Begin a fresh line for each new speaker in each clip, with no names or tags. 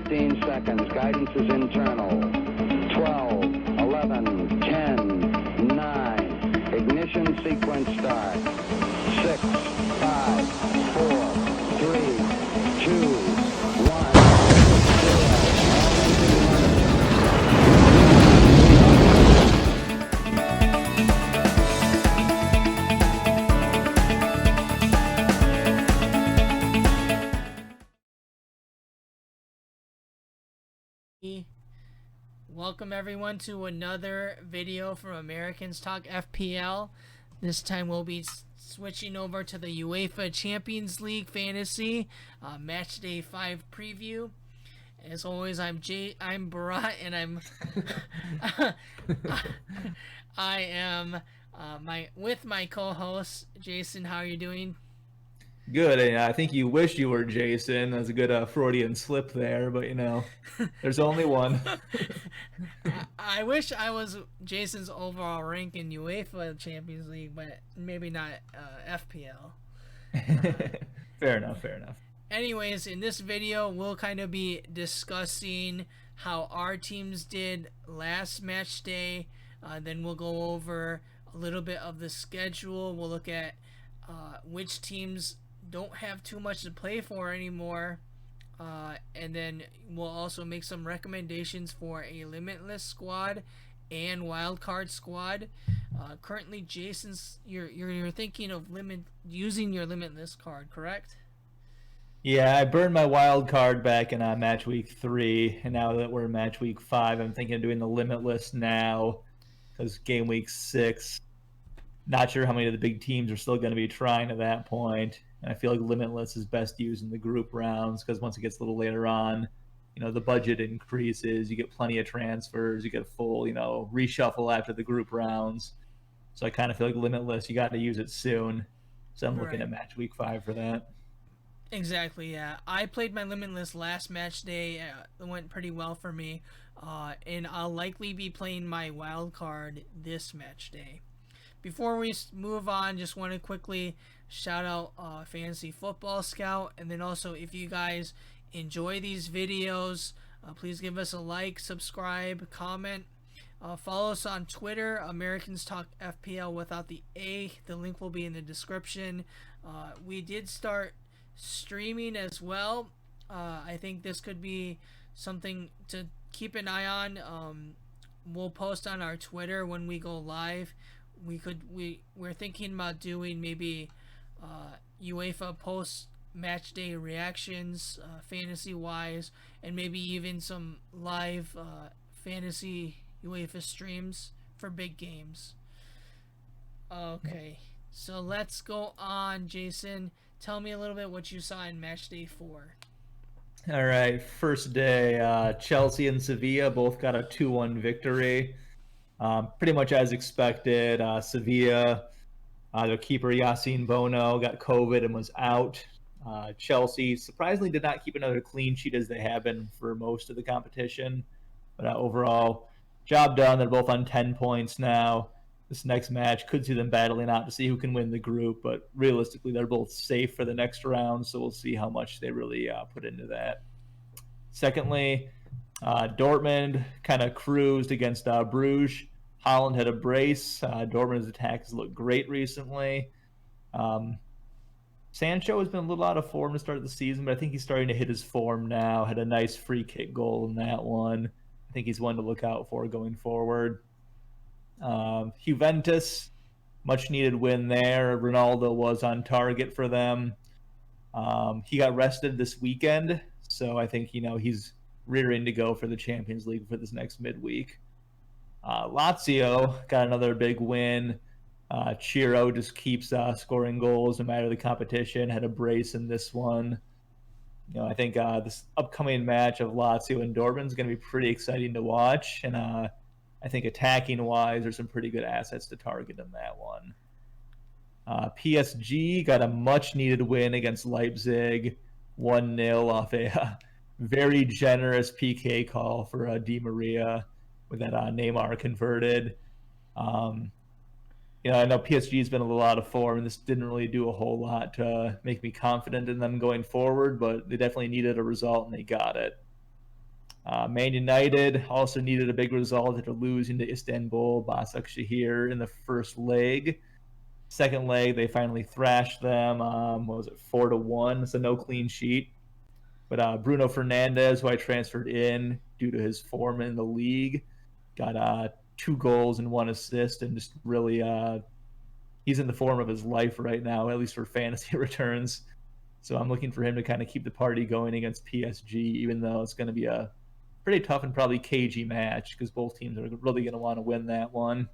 15 seconds. Guidance is internal. 12, 11, 10, 9. Ignition sequence start. 6, 5, 4, 3, 2, 1.
Welcome everyone to another video from Americans Talk FPL. This time we'll be switching over to the UEFA Champions League Fantasy Matchday 5 preview. As always, I'm Beraht, and I am with my co-host Jason. How are you doing?
Good, and I think you wish you were Jason. That's a good Freudian slip there, but you know, there's only one.
I wish I was Jason's overall rank in UEFA Champions League, but maybe not FPL.
Fair enough.
Anyways, in this video, we'll kind of be discussing how our teams did last match day. Then we'll go over a little bit of the schedule. We'll look at which teams don't have too much to play for anymore, and then we'll also make some recommendations for a Limitless squad and Wildcard squad. Currently, Jason's you're thinking of using your Limitless card, correct?
Yeah, I burned my wild card back in match week 3, and now that we're in match week 5, I'm thinking of doing the Limitless now because game week 6. Not sure how many of the big teams are still going to be trying at that point. And I feel like Limitless is best used in the group rounds because once it gets a little later on, you know, the budget increases, you get plenty of transfers, you get a full, you know, reshuffle after the group rounds. So I kind of feel like Limitless, you got to use it soon. So I'm looking at match week 5 for that.
Exactly, yeah. I played my Limitless last match day. It went pretty well for me. And I'll likely be playing my wild card this match day. Before we move on, just want to quickly shout out Fantasy Football Scout, and then also if you guys enjoy these videos, please give us a like, subscribe, comment, follow us on Twitter, Americans Talk FPL without the A. The link will be in the description. We did start streaming as well. I think this could be something to keep an eye on. We'll post on our Twitter when we go live. We're thinking about doing maybe UEFA post match day reactions, fantasy wise, and maybe even some live fantasy UEFA streams for big games. Okay, so let's go on. Jason, tell me a little bit what you saw in match day 4.
All right, first day, Chelsea and Sevilla both got a 2-1 victory. Pretty much as expected. Sevilla, their keeper Yassine Bono got COVID and was out. Chelsea surprisingly did not keep another clean sheet as they have been for most of the competition. But overall, job done. They're both on 10 points now. This next match could see them battling out to see who can win the group. But realistically, they're both safe for the next round. So we'll see how much they really put into that. Secondly, Dortmund kind of cruised against Bruges. Holland had a brace. Dortmund's attack has looked great recently. Sancho has been a little out of form to start the season, but I think he's starting to hit his form now. Had a nice free kick goal in that one. I think he's one to look out for going forward. Juventus, much needed win there. Ronaldo was on target for them. He got rested this weekend, so I think, you know, he's rearing to go for the Champions League for this next midweek. Lazio got another big win. Chiro just keeps scoring goals no matter the competition. Had a brace in this one. You know, I think this upcoming match of Lazio and Dortmund is going to be pretty exciting to watch. And I think attacking-wise, there's some pretty good assets to target in that one. PSG got a much-needed win against Leipzig, 1-0 off a very generous PK call for Di Maria with that Neymar converted. You know, I know PSG's been a little out of form, and this didn't really do a whole lot to make me confident in them going forward, but they definitely needed a result, and they got it. Man United also needed a big result after losing to Istanbul Başakşehir in the first leg. Second leg, they finally thrashed them. What was it, 4-1? So no clean sheet. But Bruno Fernandes, who I transferred in due to his form in the league, got 2 goals and 1 assist, and just really, he's in the form of his life right now, at least for fantasy returns. So I'm looking for him to kind of keep the party going against PSG, even though it's going to be a pretty tough and probably cagey match because both teams are really going to want to win that one.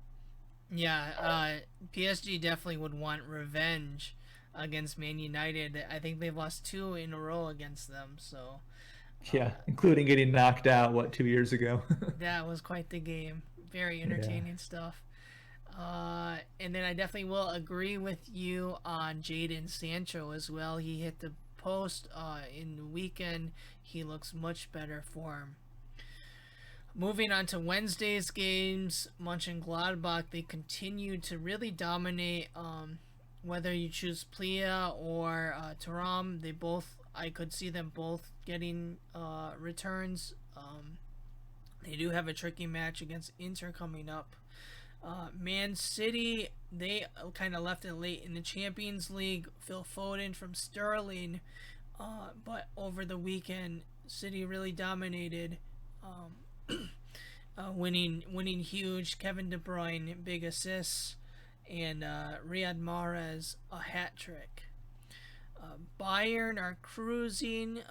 Yeah, PSG definitely would want revenge against Man United. I think they've lost 2 in a row against them, so
Yeah, including getting knocked out, 2 years ago?
that was quite the game. Very entertaining stuff. And then I definitely will agree with you on Jadon Sancho as well. He hit the post in the weekend. He looks much better form. Moving on to Wednesday's games, Mönchengladbach, they continue to really dominate. Whether you choose Plea or Thuram, I could see them both getting returns. They do have a tricky match against Inter coming up. Man City, they kind of left it late in the Champions League. Phil Foden from Sterling, but over the weekend, City really dominated. Winning huge. Kevin De Bruyne, big assists, and Riyad Mahrez, a hat trick. Bayern are cruising.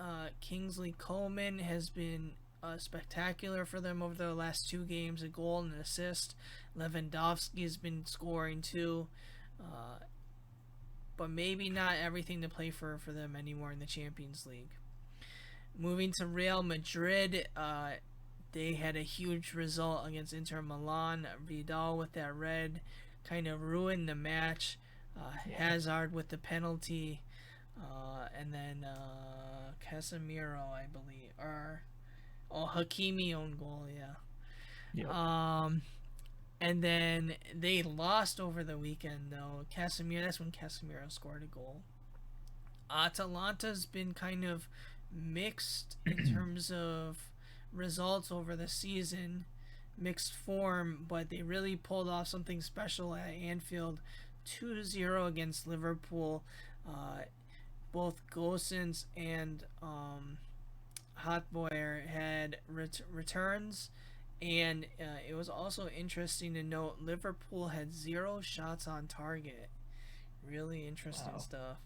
Kingsley Coman has been spectacular for them over the last 2 games, a goal and an assist. Lewandowski has been scoring too, but maybe not everything to play for them anymore in the Champions League. Moving to Real Madrid, they had a huge result against Inter Milan. Vidal with that red kind of ruined the match. Hazard with the penalty, and then Casemiro, I believe, Hakimi own goal, yeah. Yep. And then they lost over the weekend though. That's when Casemiro scored a goal. Atalanta's been kind of mixed in terms of results over the season, mixed form, but they really pulled off something special at Anfield. 2-0 against Liverpool. Both Gosens and Hotboyer had returns, and it was also interesting to note Liverpool had 0 shots on target. Really interesting stuff.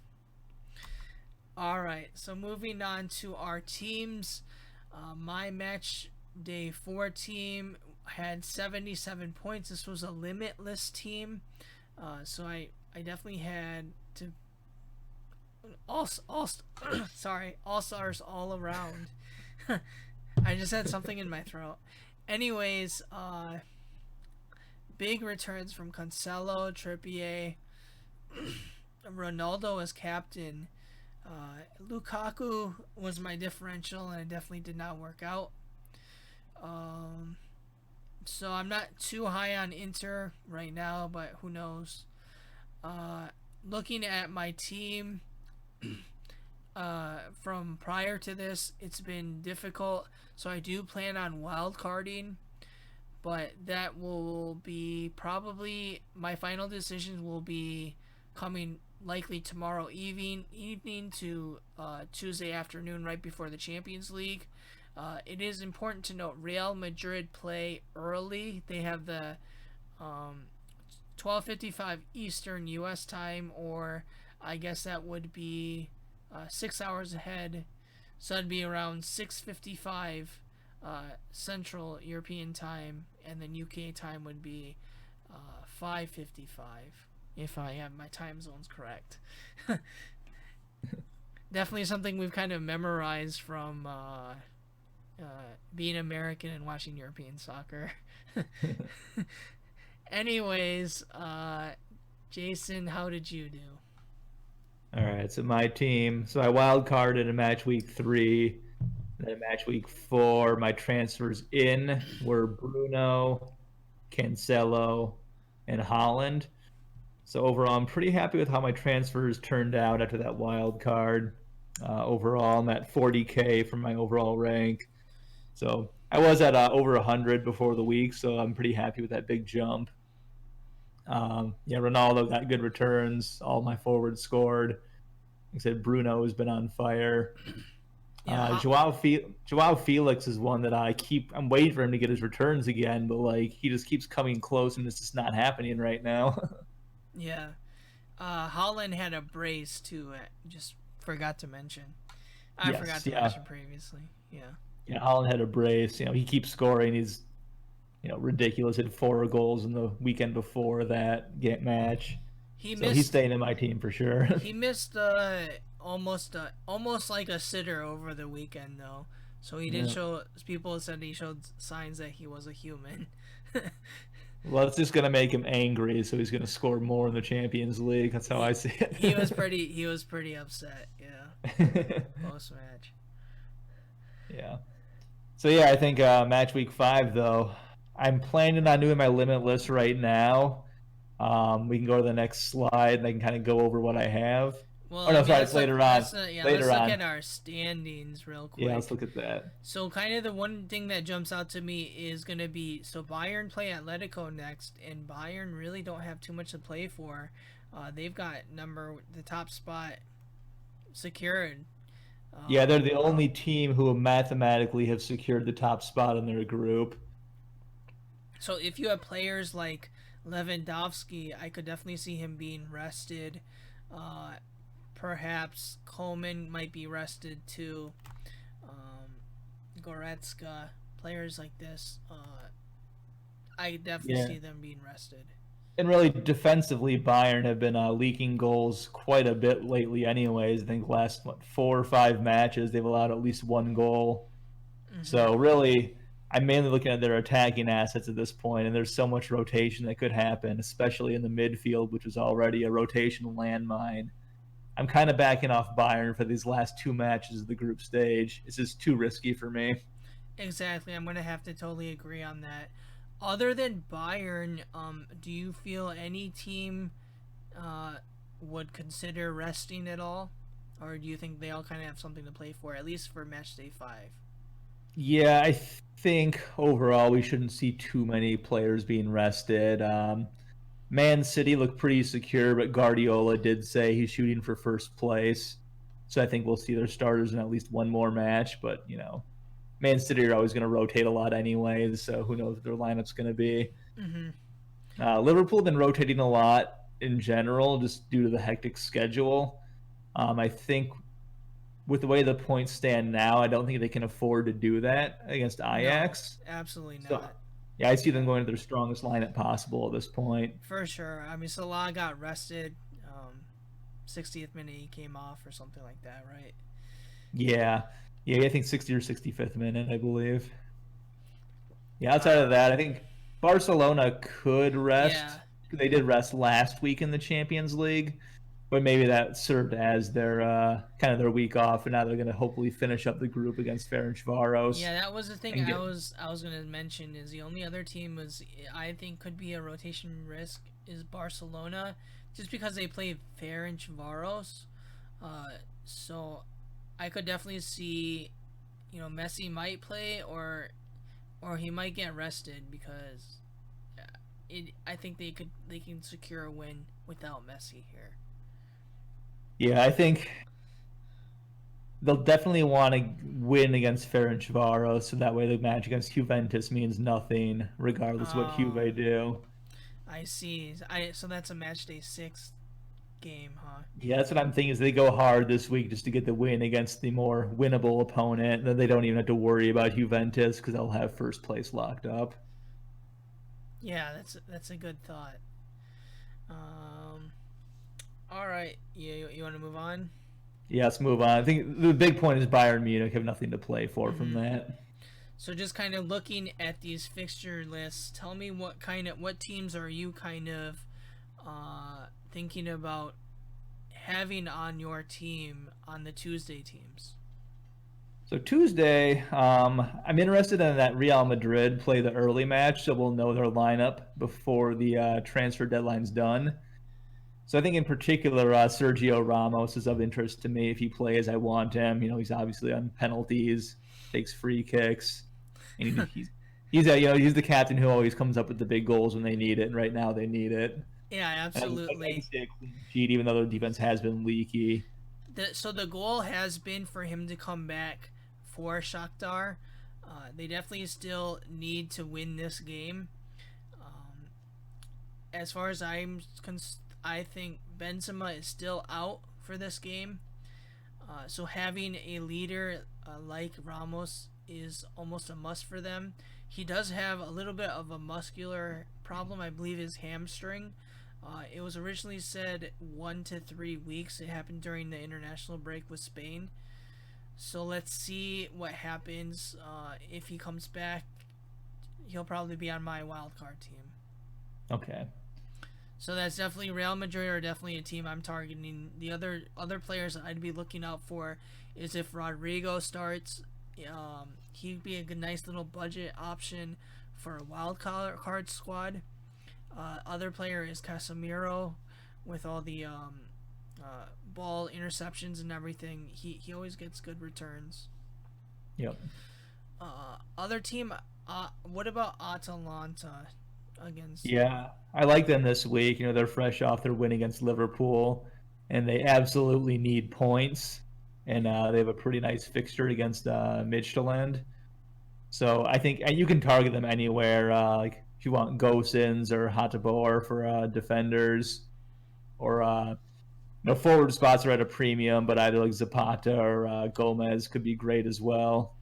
Alright, so moving on to our teams. My match day 4 team had 77 points. This was a limitless team, so I definitely had to all stars all around. I just had something in my throat. Anyways, big returns from Cancelo, Trippier, Ronaldo as captain. Lukaku was my differential, and it definitely did not work out. So I'm not too high on Inter right now, but who knows. Looking at my team from prior to this, it's been difficult, so I do plan on wildcarding, but that will be probably, my final decisions will be coming likely tomorrow evening to Tuesday afternoon, right before the Champions League. It is important to note Real Madrid play early. They have the 12:55 Eastern U.S. time, or I guess that would be 6 hours ahead, so that'd be around 6:55 Central European time, and then UK time would be 5:55, if I have my time zones correct. Definitely something we've kind of memorized from being American and watching European soccer. Anyways, Jason, how did you do?
All right, so my team. So I wild carded in match week 3. Then in match week 4, my transfers in were Bruno, Cancelo, and Holland. So overall, I'm pretty happy with how my transfers turned out after that wild card. Overall, I'm at 40K for my overall rank. So I was at over 100 before the week, so I'm pretty happy with that big jump. Yeah, Ronaldo got good returns. All my forwards scored. Like I said, Bruno has been on fire.
Yeah,
Joao Felix is one that I'm waiting for him to get his returns again, but like he just keeps coming close, and it's just not happening right now.
yeah. Holland had a brace too. Just forgot to mention. I
Yes,
forgot to
yeah.
mention previously. Yeah.
Yeah, Holland had a brace. He keeps scoring. He's ridiculous. Had 4 goals in the weekend before that match. He's staying in my team for sure.
He missed almost like a sitter over the weekend though. So he did show. People said he showed signs that he was a human.
Well, it's just gonna make him angry, so he's gonna score more in the Champions League. That's how I see it.
He was pretty upset. Yeah. Post match.
Yeah. So yeah, I think match week 5 though. I'm planning on doing my Limitless right now. We can go to the next slide, and I can kind of go over what I have.
Well,
oh no, sorry, it's later on.
Let's look at our standings real quick.
Yeah, let's look at that.
So kind of the one thing that jumps out to me is going to be, so Bayern play Atletico next, and Bayern really don't have too much to play for. They've got the top spot secured.
Yeah, they're the only team who mathematically have secured the top spot in their group.
So if you have players like Lewandowski, I could definitely see him being rested. Perhaps Coleman might be rested too. Goretzka, players like this, I definitely see them being rested.
And really, defensively, Bayern have been leaking goals quite a bit lately anyways. I think last 4 or 5 matches, they've allowed at least 1 goal. Mm-hmm. So really, I'm mainly looking at their attacking assets at this point, and there's so much rotation that could happen, especially in the midfield, which is already a rotation landmine. I'm kind of backing off Bayern for these last 2 matches of the group stage. It's just too risky for me.
Exactly. I'm going to have to totally agree on that. Other than Bayern, do you feel any team would consider resting at all? Or do you think they all kind of have something to play for, at least for Matchday 5?
Yeah, I think overall we shouldn't see too many players being rested. Man City looked pretty secure, but Guardiola did say he's shooting for first place. So I think we'll see their starters in at least 1 more match. But, Man City are always going to rotate a lot anyways, so who knows what their lineup's going to be. Mm-hmm. Liverpool have been rotating a lot in general just due to the hectic schedule. I think with the way the points stand now, I don't think they can afford to do that against Ajax.
No, absolutely not.
So, yeah, I see them going to their strongest lineup possible at this point.
For sure. I mean, Salah got rested. 60th minute he came off or something like that, right?
Yeah, I think 60 or 65th minute, I believe. Yeah, outside of that, I think Barcelona could rest.
Yeah.
They did rest last week in the Champions League, but maybe that served as their kind of their week off, and now they're going to hopefully finish up the group against Ferencváros.
Yeah, that was the thing I was going to mention. Is the only other team I think could be a rotation risk is Barcelona, just because they play Ferencváros. So I could definitely see, Messi might play or he might get rested, because I think they can secure a win without Messi here.
Yeah, I think they'll definitely want to win against Ferencváros, so that way the match against Juventus means nothing, regardless of what Juve do.
I see. So that's a Matchday 6 game, huh?
Yeah, that's what I'm thinking, is they go hard this week just to get the win against the more winnable opponent. Then they don't even have to worry about Juventus because they'll have first place locked up.
Yeah, that's a good thought. All right, you want to move on?
Yeah, let's move on. I think the big point is Bayern Munich have nothing to play for from that.
So just kind of looking at these fixture lists, tell me what teams are you kind of thinking about having on your team on the Tuesday teams?
So Tuesday, I'm interested in that Real Madrid play the early match, so we'll know their lineup before the transfer deadline's done. So I think in particular, Sergio Ramos is of interest to me if he plays. I want him. He's obviously on penalties, takes free kicks. And he's he's the captain who always comes up with the big goals when they need it, and right now they need it.
Yeah,
I can
absolutely.
see a clean sheet, even though the defense has been leaky.
So the goal has been for him to come back for Shakhtar. They definitely still need to win this game. Um, as far as I think Benzema is still out for this game. So having a leader like Ramos is almost a must for them. He does have a little bit of a muscular problem, I believe his hamstring. It was originally said 1 to 3 weeks. It happened during the international break with Spain. So let's see what happens. If he comes back, he'll probably be on my wildcard team.
Okay.
So that's definitely Real Madrid are definitely a team I'm targeting. The other players that I'd be looking out for is if Rodrigo starts. He'd be a good, nice little budget option for a wild card squad. Other player is Casemiro, with all the ball interceptions and everything. He always gets good returns.
Yep.
Other team. What about Atalanta against?
Yeah, I like them this week. They're fresh off their win against Liverpool, and they absolutely need points. And they have a pretty nice fixture against Midtjylland. So I think you can target them anywhere. Like if you want Gosens or Hateboer for defenders, or forward spots are at a premium, but either like Zapata or Gomez could be great as well.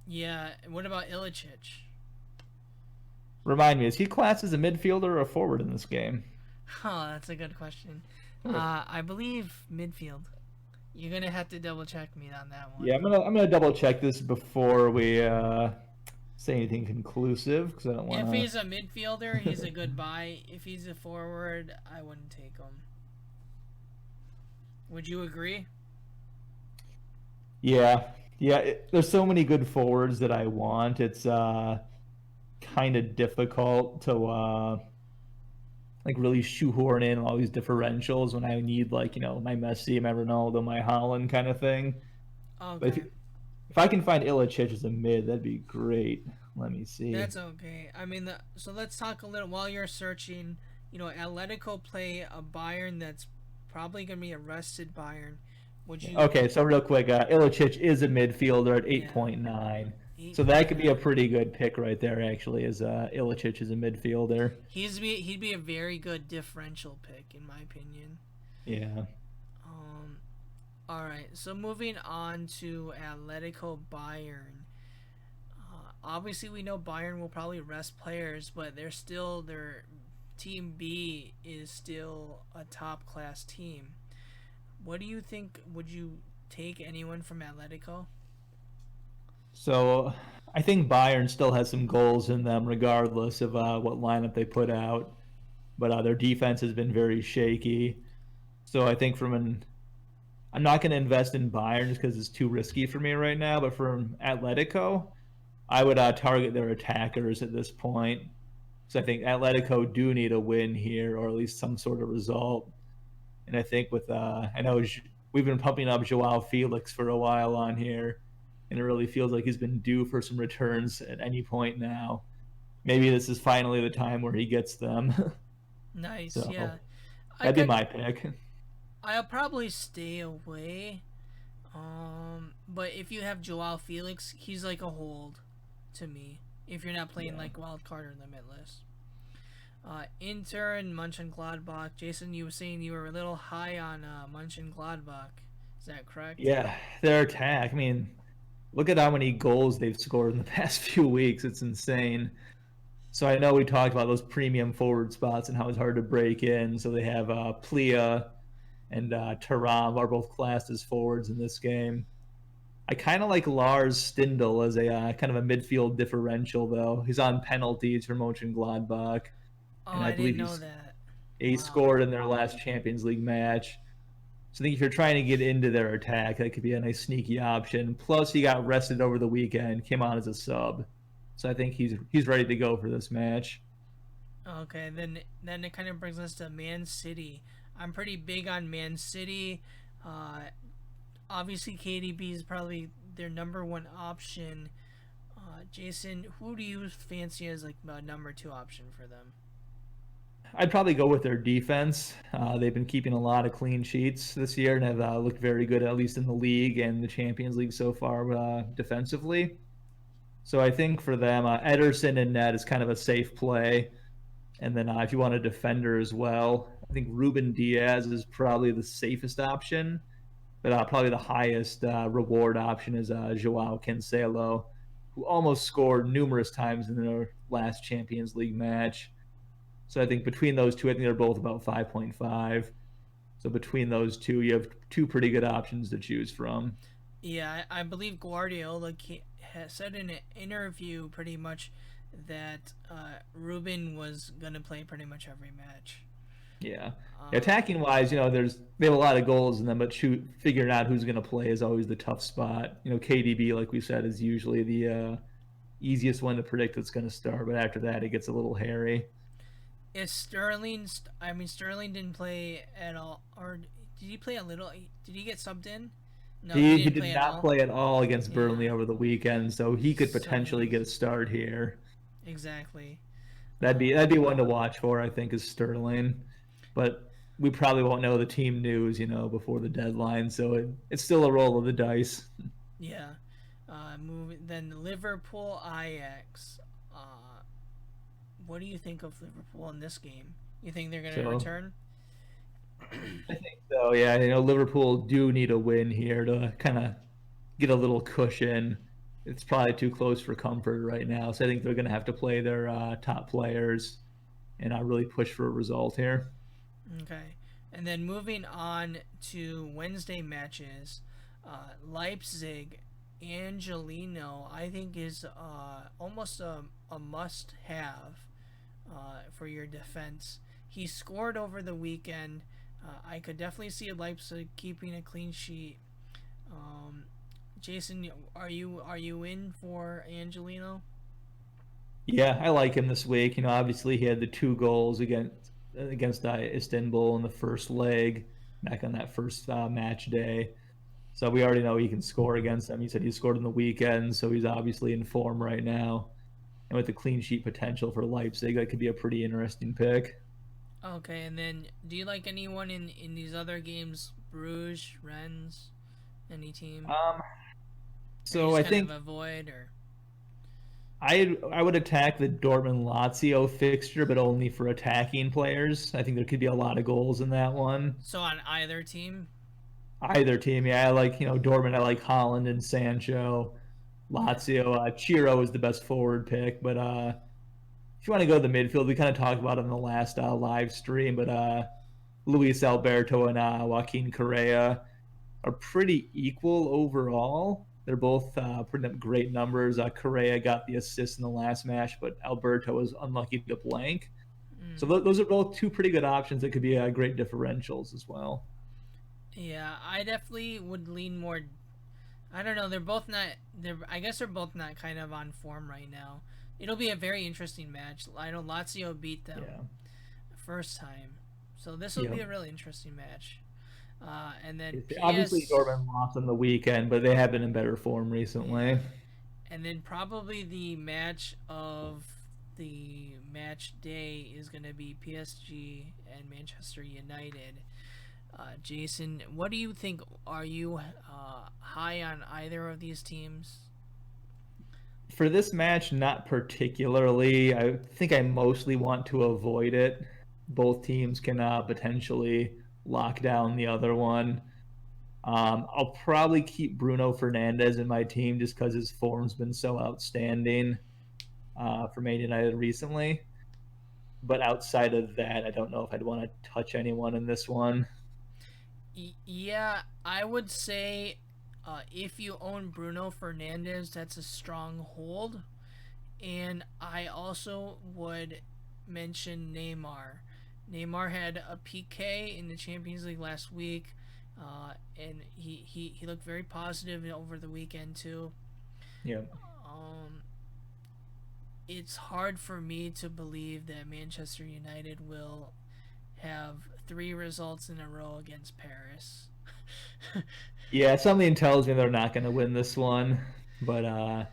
Yeah. What about Ilicic?
Remind me, is he classed as a midfielder or a forward in this game?
Oh, that's a good question. I believe midfield. You're gonna have to double check me on that one.
Yeah, I'm gonna double check this before we say anything conclusive because I don't want.
If he's a midfielder, he's a good buy. If he's a forward, I wouldn't take him. Would you agree?
Yeah, there's so many good forwards that I want. It's kind of difficult to like really shoehorn in all these differentials when I need my Messi, my Ronaldo, my Haaland kind of thing.
Okay.
But if I can find Ilicic as a mid, that'd be great. Let me see.
That's okay. I mean, so let's talk a little while you're searching. Atletico play a Bayern that's probably gonna be a rested Bayern. Would you?
Okay, so real quick, Ilicic is a midfielder at 8.9. So that could be a pretty good pick right there, actually, as Ilicic is a midfielder.
He'd be a very good differential pick, in my opinion.
Yeah.
All right. So moving on to Atletico Bayern. Obviously, we know Bayern will probably rest players, but their team B is still a top class team. What do you think? Would you take anyone from Atletico?
So I think Bayern still has some goals in them, regardless of what lineup they put out. But their defense has been very shaky. So I think I'm not going to invest in Bayern just because it's too risky for me right now. But from Atletico, I would target their attackers at this point. So I think Atletico do need a win here, or at least some sort of result. And I think I know we've been pumping up Joao Felix for a while on here. And it really feels like he's been due for some returns at any point now. Maybe this is finally the time where he gets them.
Nice,
So,
yeah.
That'd be my pick.
I'll probably stay away. But if you have Joao Felix, he's like a hold to me. If you're not playing like wildcard or limitless. Inter and Mönchengladbach. Jason, you were saying you were a little high on Mönchengladbach. Is that correct?
Yeah, their attack. I mean, look at how many goals they've scored in the past few weeks. It's insane. So I know we talked about those premium forward spots and how it's hard to break in. So they have Plia and Thuram are both classed as forwards in this game. I kind of like Lars Stindl as a kind of a midfield differential, though. He's on penalties for Mönchengladbach.
Oh,
And
I
believe
didn't know that.
he scored in their last Champions League match. So I think if you're trying to get into their attack, that could be a nice sneaky option. Plus, he got rested over the weekend, came on as a sub. So I think he's ready to go for this match.
Okay, then it kind of brings us to Man City. I'm pretty big on Man City. Obviously, KDB is probably their number one option. Jason, who do you fancy as like a number 2 option for them?
I'd probably go with their defense. They've been keeping a lot of clean sheets this year and have looked very good, at least in the league and the Champions League so far, defensively. So I think for them, Ederson and net is kind of a safe play. And then if you want a defender as well, I think Ruben Diaz is probably the safest option. But probably the highest reward option is Joao Cancelo, who almost scored numerous times in their last Champions League match. So I think between those two, I think they're both about 5.5. So between those two, you have two pretty good options to choose from.
Yeah, I believe Guardiola has said in an interview pretty much that Ruben was going to play pretty much every match.
Yeah. Attacking wise, they have a lot of goals in them, but figuring out who's going to play is always the tough spot. KDB, like we said, is usually the easiest one to predict that's going to start, but after that, it gets a little hairy.
Is Sterling? Sterling didn't play at all, or did he play a little? Did he get subbed in? No,
he did not play at all against Burnley over the weekend, so he could potentially get a start here.
Exactly.
That'd be one to watch for, I think, is Sterling. But we probably won't know the team news, before the deadline, so it's still a roll of the dice.
Yeah. Then Liverpool Ajax. What do you think of Liverpool in this game? You think they're going to return?
I think so, yeah. Liverpool do need a win here to kind of get a little cushion. It's probably too close for comfort right now, so I think they're going to have to play their top players and really push for a result here.
Okay. And then moving on to Wednesday matches, Leipzig, Angelino, I think is almost a must-have for your defense. He scored over the weekend. I could definitely see Leipzig keeping a clean sheet. Jason, are you in for Angelino?
Yeah, I like him this week. Obviously he had the 2 goals against Istanbul in the first leg back on that first match day. So we already know he can score against them. He said he scored in the weekend, so he's obviously in form right now. And with the clean sheet potential for Leipzig, that could be a pretty interesting pick.
Okay, and then do you like anyone in these other games? Bruges, Rennes, any team?
So I think
avoid or
I would attack the Dortmund Lazio fixture, but only for attacking players. I think there could be a lot of goals in that one.
So on either team?
Either team, yeah. I like Dortmund. I like Holland and Sancho. Lazio, Chiro is the best forward pick, but if you want to go to the midfield, we kind of talked about it in the last live stream, but Luis Alberto and Joaquin Correa are pretty equal overall. They're both putting up great numbers. Correa got the assist in the last match, but Alberto was unlucky to blank. So those are both two pretty good options that could be great differentials as well.
Yeah, I definitely would lean more. I don't know. They're both not. I guess they're both not kind of on form right now. It'll be a very interesting match. I know Lazio beat them first time, so this will be a really interesting match. And then
obviously Dortmund lost on the weekend, but they have been in better form recently.
And then probably the match of the match day is going to be PSG and Manchester United. Jason, what do you think? Are you high on either of these teams?
For this match, not particularly. I think I mostly want to avoid it. Both teams can potentially lock down the other one. I'll probably keep Bruno Fernandes in my team just because his form's been so outstanding for Man United recently. But outside of that, I don't know if I'd want to touch anyone in this one.
Yeah, I would say if you own Bruno Fernandes, that's a strong hold. And I also would mention Neymar. Neymar had a PK in the Champions League last week, and he looked very positive over the weekend too.
Yeah.
It's hard for me to believe that Manchester United will have 3 results in a row against Paris.
Yeah, something tells me they're not going to win this one, but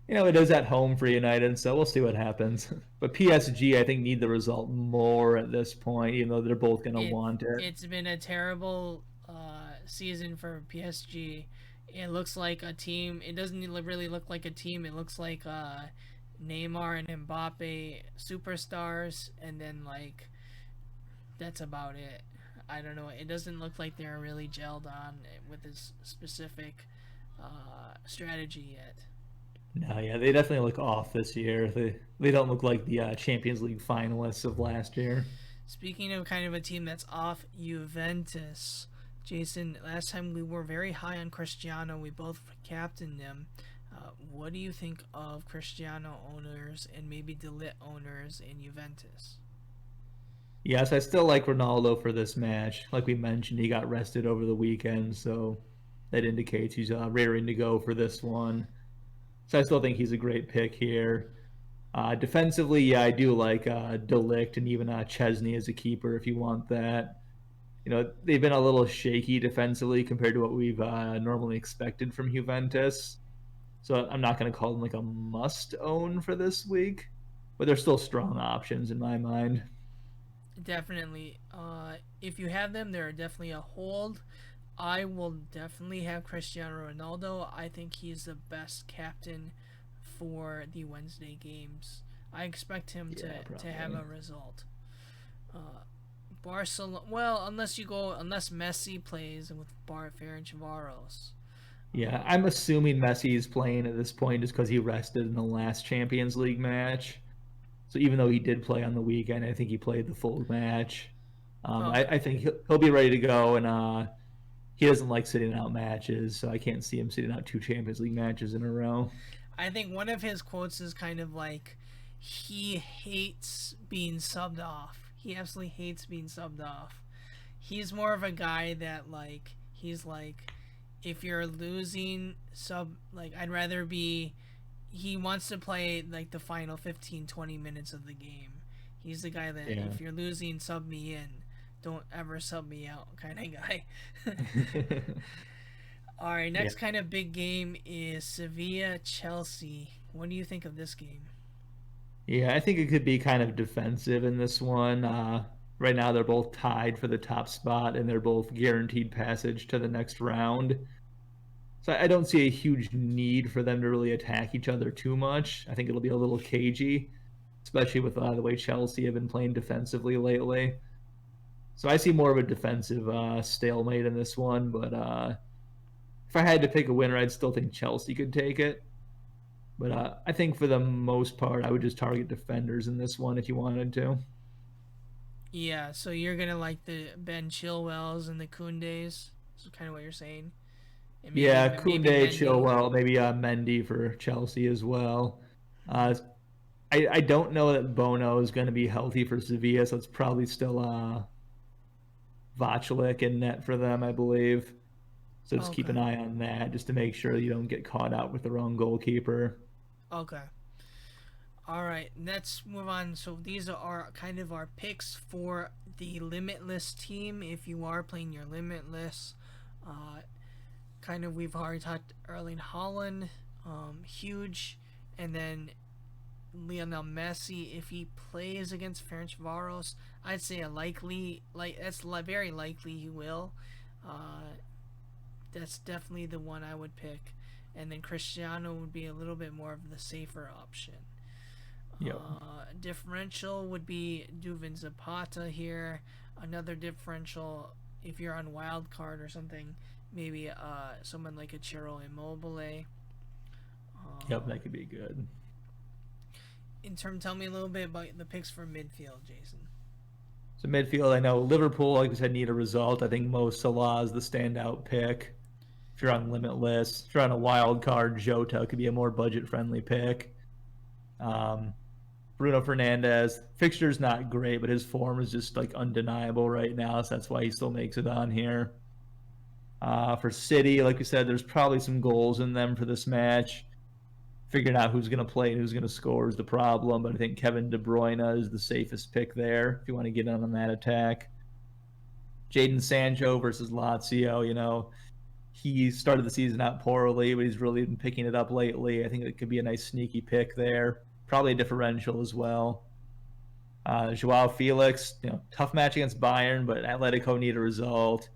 it is at home for United, so we'll see what happens. But PSG, I think, need the result more at this point, even though they're both going to want it.
It's been a terrible season for PSG. It looks like a team. It doesn't really look like a team. It looks like Neymar and Mbappe superstars, and then like that's about it. I don't know. It doesn't look like they're really gelled on with this specific strategy yet.
No, yeah, they definitely look off this year. They don't look like the Champions League finalists of last year.
Speaking of kind of a team that's off, Juventus. Jason, last time we were very high on Cristiano. We both captained him. What do you think of Cristiano owners and maybe De Ligt owners in Juventus?
Yes, I still like Ronaldo for this match. Like we mentioned, he got rested over the weekend, so that indicates he's raring to go for this one. So I still think he's a great pick here. Defensively, yeah, I do like De Ligt and even Chesney as a keeper if you want that. They've been a little shaky defensively compared to what we've normally expected from Juventus. So I'm not going to call them like a must-own for this week, but they're still strong options in my mind.
Definitely. If you have them, they're definitely a hold. I will definitely have Cristiano Ronaldo. I think he's the best captain for the Wednesday games. I expect him to have a result. Barcelona. Well, unless Messi plays with Ferencváros.
Yeah, I'm assuming Messi is playing at this point just because he rested in the last Champions League match. So even though he did play on the weekend, I think he played the full match. I think he'll be ready to go, and he doesn't like sitting out matches, so I can't see him sitting out 2 Champions League matches in a row.
I think one of his quotes is kind of like, he hates being subbed off. He absolutely hates being subbed off. He's more of a guy that he's like, if you're losing I'd rather be, he wants to play like the final 15-20 minutes of the game. He's the guy that if you're losing, sub me in. Don't ever sub me out kind of guy. All right, next kind of big game is Sevilla-Chelsea. What do you think of this game?
Yeah, I think it could be kind of defensive in this one. Right now, they're both tied for the top spot, and they're both guaranteed passage to the next round. So I don't see a huge need for them to really attack each other too much. I think it'll be a little cagey, especially with the way Chelsea have been playing defensively lately. So I see more of a defensive stalemate in this one, but if I had to pick a winner, I'd still think Chelsea could take it. But I think for the most part, I would just target defenders in this one if you wanted to.
Yeah, so you're going to like the Ben Chilwells and the Koundés? That's kind of what you're saying?
Yeah, Koundé, Chilwell, maybe Mendy for Chelsea as well. I don't know that Bono is going to be healthy for Sevilla, so it's probably still Vaclik in net for them, I believe. So just keep an eye on that just to make sure you don't get caught out with the wrong goalkeeper.
Okay. All right, let's move on. So these are kind of our picks for the Limitless team. If you are playing your Limitless, we've already talked Erling Haaland, huge, and then Lionel Messi. If he plays against Ferencváros, I'd say that's very likely he will. That's definitely the one I would pick, and then Cristiano would be a little bit more of the safer option.
Yep.
Differential would be Duvin Zapata here. Another differential, if you're on Wildcard or something, maybe someone like a Ciro Immobile.
Yep, that could be good.
Tell me a little bit about the picks for midfield, Jason.
So midfield, I know Liverpool, like I said, need a result. I think Mo Salah is the standout pick. If you're on Limitless, if you're on a wild card, Jota could be a more budget-friendly pick. Bruno Fernandes, fixture's not great, but his form is just undeniable right now, so that's why he still makes it on here. For City, like we said, there's probably some goals in them for this match. Figuring out who's going to play and who's going to score is the problem, but I think Kevin De Bruyne is the safest pick there if you want to get in on that attack. Jadon Sancho versus Lazio, he started the season out poorly, but he's really been picking it up lately. I think it could be a nice sneaky pick there. Probably a differential as well. Joao Felix, tough match against Bayern, but Atletico need a result.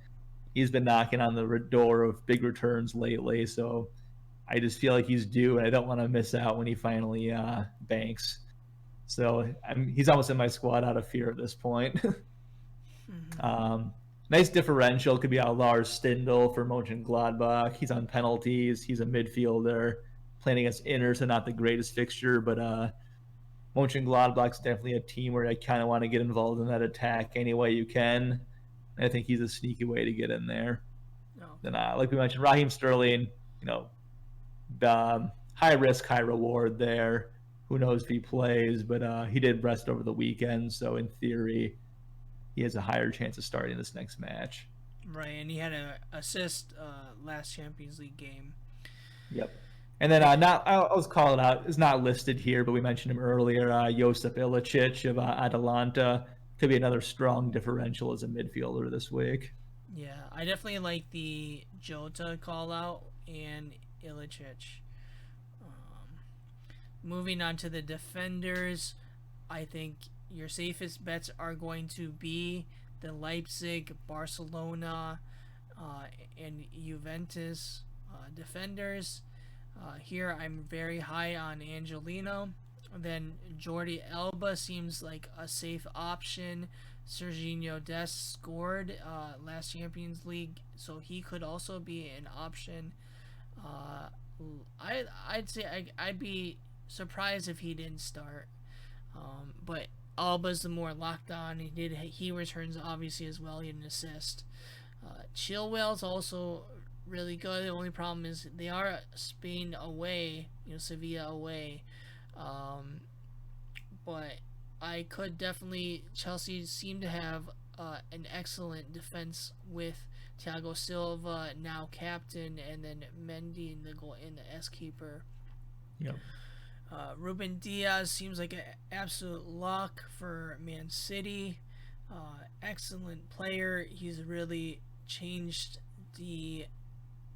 He's been knocking on the door of big returns lately, so I just feel like he's due, and I don't want to miss out when he finally banks. So he's almost in my squad out of fear at this point. Nice differential could be out Lars Stindl for Mönchengladbach. He's on penalties. He's a midfielder playing against Inter, so not the greatest fixture, but Mönchengladbach's definitely a team where I kind of want to get involved in that attack any way you can. I think he's a sneaky way to get in there.
Oh.
Then, like we mentioned, Raheem Sterling, high risk, high reward there. Who knows if he plays, but he did rest over the weekend, so in theory, he has a higher chance of starting this next match.
Right, and he had an assist last Champions League game.
Yep. And then I was calling out, it's not listed here, but we mentioned him earlier, Josip Ilicic of Atalanta. Could be another strong differential as a midfielder this week.
Yeah, I definitely like the Jota call out and Ilicic. Moving on to the defenders, I think your safest bets are going to be the Leipzig, Barcelona, and Juventus defenders. Here I'm very high on Angelino. Then Jordi Alba seems like a safe option. Serginho Dest scored last Champions League, so he could also be an option. I'd say I'd be surprised if he didn't start. But Alba's the more locked on. He returns obviously as well. He had an assist. Chilwell's also really good. The only problem is they are Spain away, Sevilla away. But I could definitely, Chelsea seem to have an excellent defense with Thiago Silva now captain, and then Mendy in the goal in the S keeper.
Yep.
Ruben Diaz seems like an absolute lock for Man City. Excellent player. He's really changed the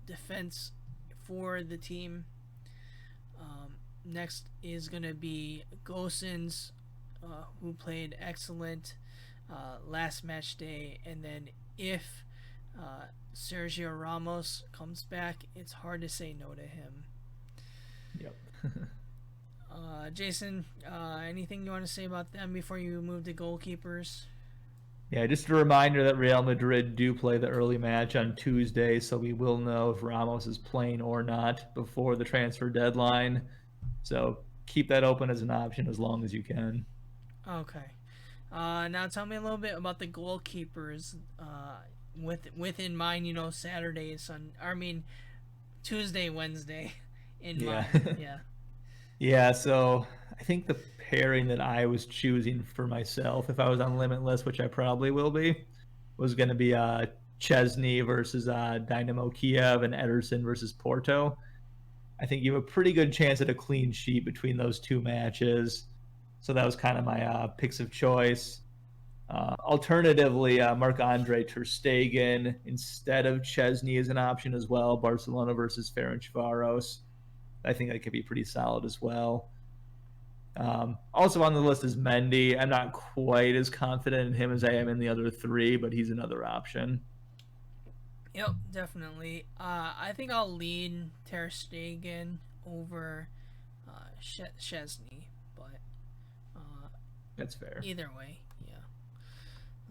defense for the team. Next is going to be Gosens, who played excellent last match day. And then if Sergio Ramos comes back, it's hard to say no to him.
Yep.
Jason, anything you want to say about them before you move to goalkeepers?
Yeah, just a reminder that Real Madrid do play the early match on Tuesday, so we will know if Ramos is playing or not before the transfer deadline. So keep that open as an option as long as you can.
Okay. Now tell me a little bit about the goalkeepers. With in mind, Saturday and Tuesday, Wednesday in mind. Yeah.
Yeah, so I think the pairing that I was choosing for myself, if I was on Limitless, which I probably will be, was going to be Chesney versus Dynamo Kiev and Ederson versus Porto. I think you have a pretty good chance at a clean sheet between those two matches. So that was kind of my picks of choice. Alternatively, Marc-Andre ter Stegen instead of Chesney is an option as well. Barcelona versus Ferencváros. I think that could be pretty solid as well. Also on the list is Mendy. I'm not quite as confident in him as I am in the other three, but he's another option.
Yep, definitely. I think I'll lean ter Stegen over Chesney, but
that's fair.
Either way, yeah.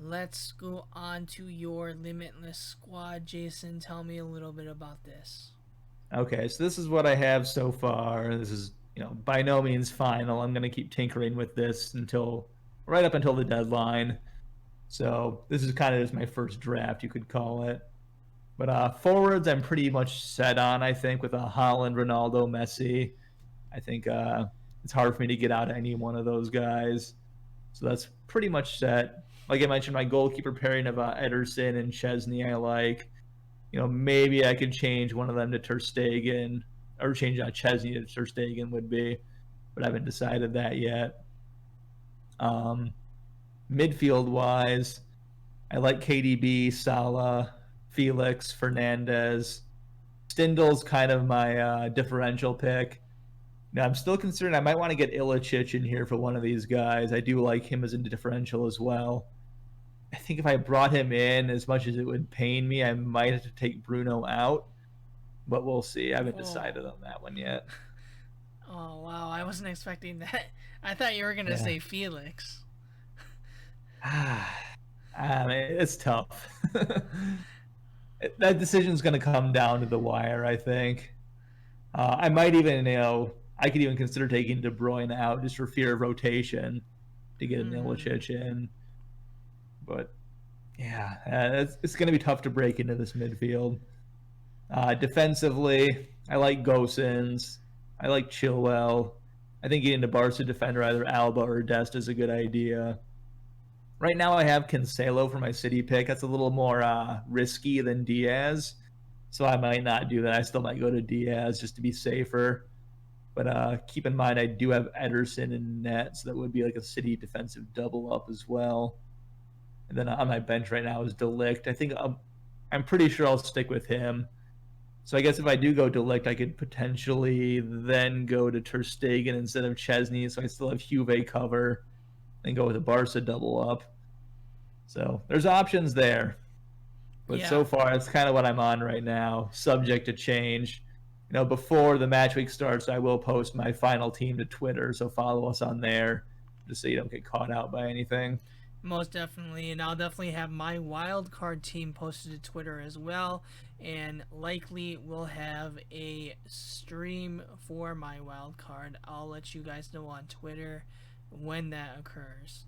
Let's go on to your Limitless squad. Jason, tell me a little bit about this.
Okay, so this is what I have so far. This is, by no means final. I'm going to keep tinkering with this right up until the deadline. So this is kind of just my first draft, you could call it. But forwards, I'm pretty much set on, I think, with Haaland, Ronaldo, Messi. I think it's hard for me to get out of any one of those guys. So that's pretty much set. Like I mentioned, my goalkeeper pairing of Ederson and Chesney I like. Maybe I could change one of them to ter Stegen, or change Chesney to ter Stegen would be, but I haven't decided that yet. Midfield-wise, I like KDB, Salah, Felix, Fernandez. Stindl's kind of my differential pick. Now, I'm still considering I might want to get Ilicic in here for one of these guys. I do like him as a differential as well. I think if I brought him in, as much as it would pain me, I might have to take Bruno out. But we'll see. I haven't decided on that one yet.
Oh, wow. I wasn't expecting that. I thought you were going to say Felix.
It's tough. That decision's going to come down to the wire, I think. I might even, I could even consider taking De Bruyne out just for fear of rotation to get an Ilicic in. But, yeah, it's going to be tough to break into this midfield. Defensively, I like Gosens. I like Chilwell. I think getting a Barca defender, either Alba or Dest, is a good idea. Right now I have Cancelo for my City pick. That's a little more risky than Diaz, so I might not do that. I still might go to Diaz just to be safer. But keep in mind I do have Ederson in net, so that would be like a City defensive double up as well. And then on my bench right now is De Ligt. I think I'm pretty sure I'll stick with him. So I guess if I do go De Ligt, I could potentially then go to Ter Stegen instead of Chesney, so I still have Juve cover, and go with a Barca double up. So there's options there. But so far, it's kind of what I'm on right now, subject to change. Before the match week starts, I will post my final team to Twitter, so follow us on there just so you don't get caught out by anything.
Most definitely, and I'll definitely have my wild card team posted to Twitter as well, and likely we'll have a stream for my wild card. I'll let you guys know on Twitter when that occurs.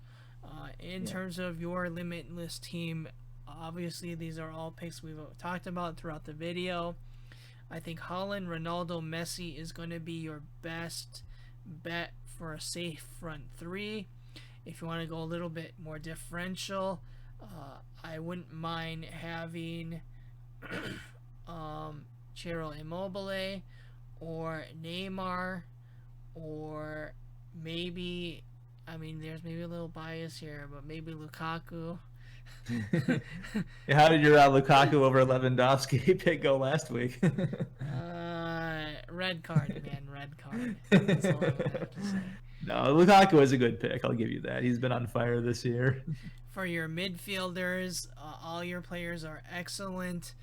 In terms of your Limitless team, obviously these are all picks we've talked about throughout the video. I think Haaland, Ronaldo, Messi is going to be your best bet for a safe front three. If you want to go a little bit more differential, I wouldn't mind having Ciro Immobile or Neymar, or maybe, there's maybe a little bias here, but maybe Lukaku.
How did your Lukaku over Lewandowski pick go last week?
Red card, man, red card. That's all I would have to say.
No, Lukaku is a good pick. I'll give you that. He's been on fire this year.
For your midfielders, all your players are excellent.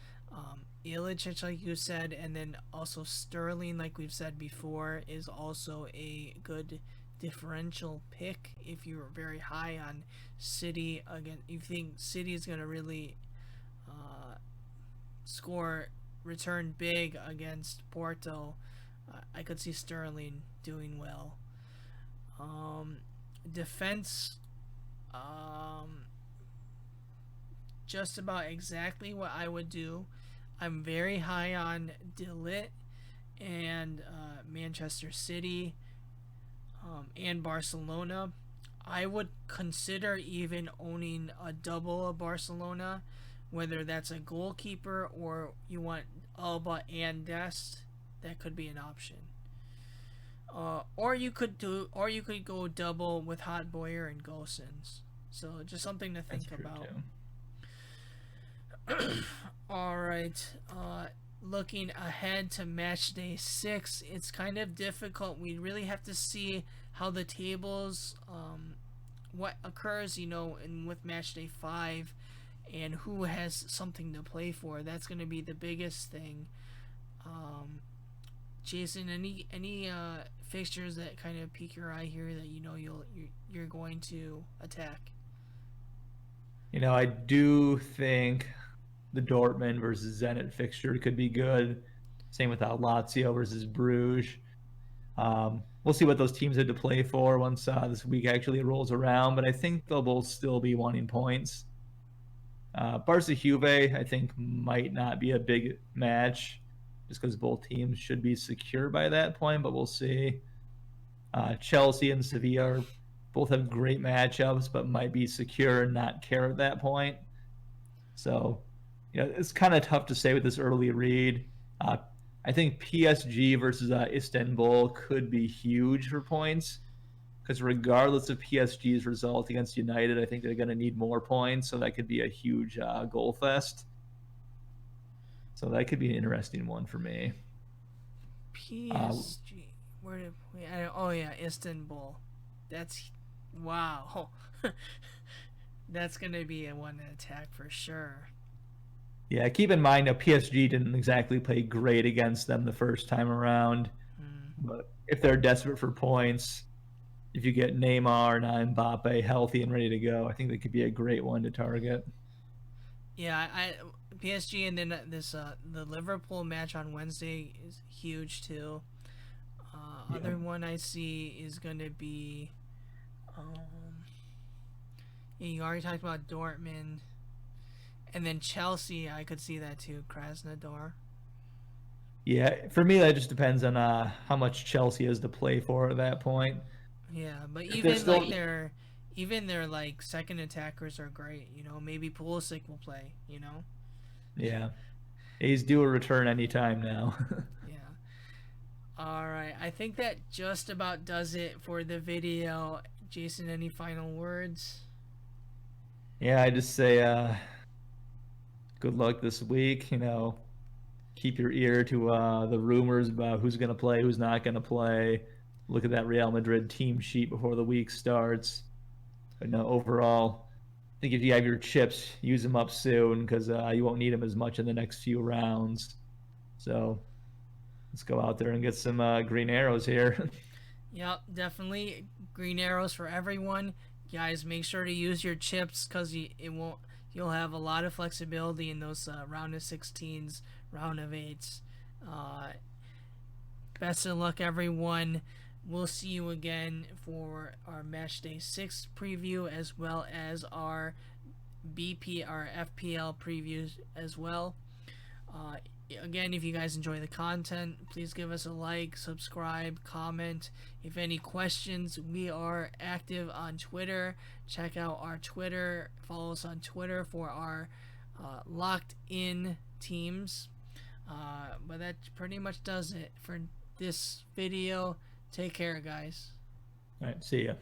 Ilicic, like you said, and then also Sterling, like we've said before, is also a good differential pick if you're very high on City. Again, you think City is going to really return big against Porto, I could see Sterling doing well. Defense, just about exactly what I would do. I'm very high on De Ligt and Manchester City and Barcelona. I would consider even owning a double of Barcelona, whether that's a goalkeeper or you want Alba and Dest. That could be an option. Or you could go double with Hot Boyer and Gosens. So just something to think about. All right. Looking ahead to match day 6, it's kind of difficult. We really have to see how the tables, what occurs, with match day 5, and who has something to play for. That's going to be the biggest thing. Jason, any fixtures that kind of pique your eye here that you're going to attack?
I do think the Dortmund versus Zenit fixture could be good. Same with Lazio versus Bruges. We'll see what those teams had to play for once this week actually rolls around, but I think they'll both still be wanting points. Barca Juve, I think, might not be a big match just because both teams should be secure by that point, but we'll see. Chelsea and Sevilla both have great matchups, but might be secure and not care at that point. So, it's kind of tough to say with this early read. I think PSG versus Istanbul could be huge for points, because regardless of PSG's result against United, I think they're going to need more points, so that could be a huge goal fest. So that could be an interesting one for me.
PSG. Where did we? Oh yeah, Istanbul. That's wow. That's gonna be a one attack for sure.
Yeah, keep in mind that PSG didn't exactly play great against them the first time around. But if they're desperate for points, if you get Neymar and Mbappe healthy and ready to go, I think that could be a great one to target.
Yeah, I PSG, and then this the Liverpool match on Wednesday is huge too.
Yeah.
Other one I see is gonna be, yeah, you already talked about Dortmund, and then Chelsea. I could see that too. Krasnodar.
Yeah, for me that just depends on how much Chelsea has to play for at that point.
Yeah, but
If they're
even
still,
like their like second attackers are great. You know, maybe Pulisic will play. You know.
yeah, he's due a return anytime now.
Yeah. All right. I think that just about does it for the video. Jason, any final words?
Yeah, I just say good luck this week. Keep your ear to the rumors about who's going to play, who's not going to play. Look at that Real Madrid team sheet before the week starts. But no, overall, I think if you have your chips, use them up soon because you won't need them as much in the next few rounds. So let's go out there and get some green arrows here.
Yep, definitely green arrows for everyone. Guys, make sure to use your chips because you'll have a lot of flexibility in those round of 16s, round of 8s. Best of luck, everyone. We'll see you again for our match day 6 preview as well as our our FPL previews as well. Again, if you guys enjoy the content, please give us a like, subscribe, comment. If any questions, we are active on Twitter. Check out our Twitter. Follow us on Twitter for our locked in teams. But that pretty much does it for this video. Take care, guys.
All right, see ya.